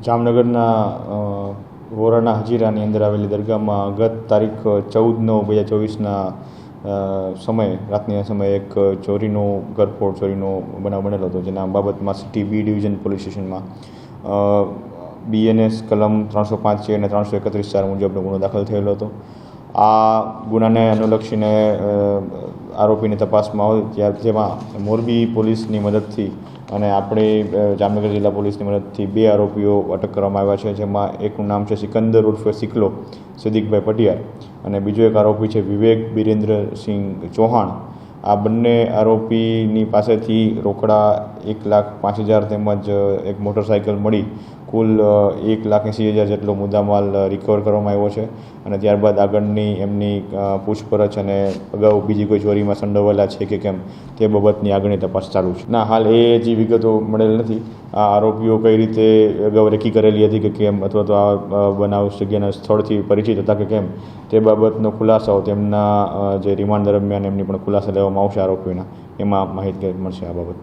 જામનગરના વોરાના હજીરાની અંદર આવેલી દરગાહમાં ગત તારીખ 14/9/2024ના સમયે રાતના સમયે એક ઘરફોડ ચોરીનો બનાવ બનેલો હતો, જેના બાબતમાં સિટી બી ડિવિઝન પોલીસ સ્ટેશનમાં BNS કલમ 305 અને 331 મુજબનો ગુનો દાખલ થયેલો હતો. આ ગુનાને અનુલક્ષીને આરોપીની તપાસમાં આવે જેમાં મોરબી પોલીસની મદદથી અને આપણી જામનગર જિલ્લા પોલીસની મદદથી 2 આરોપીઓ અટક કરવામાં આવ્યા છે, જેમાં એકનું નામ છે સિકંદર ઉર્ફે સિકલો સિદ્દીકભાઈ પટિયાર અને બીજો એક આરોપી છે વિવેક બિરેન્દ્રસિંહ ચૌહાણ. આ બંને આરોપીની પાસેથી રોકડા 1,05,000 તેમજ એક મોટરસાઇકલ મળી કુલ 1,80,000 જેટલો મુદ્દામાલ રિકવર કરવામાં આવ્યો છે અને ત્યારબાદ આગળની એમની પૂછપરછ અને અગાઉ બીજી કોઈ ચોરીમાં સંડોવાયેલા છે કે કેમ તે બાબતની આગળની તપાસ ચાલુ છે. હાલ એ હજી વિગતો મળેલ નથી. આ આરોપીઓ કઈ રીતે અગાઉ રેકી કરેલી હતી કે કેમ, અથવા તો આ બનાવ જગ્યાના સ્થળથી પરિચિત હતા કે કેમ, તે બાબતનો ખુલાસાઓ તેમના જે રિમાન્ડ દરમિયાન એમની પણ ખુલાસા લેવામાં આવશે આરોપીઓના, એમાં માહિતી મળશે આ બાબત.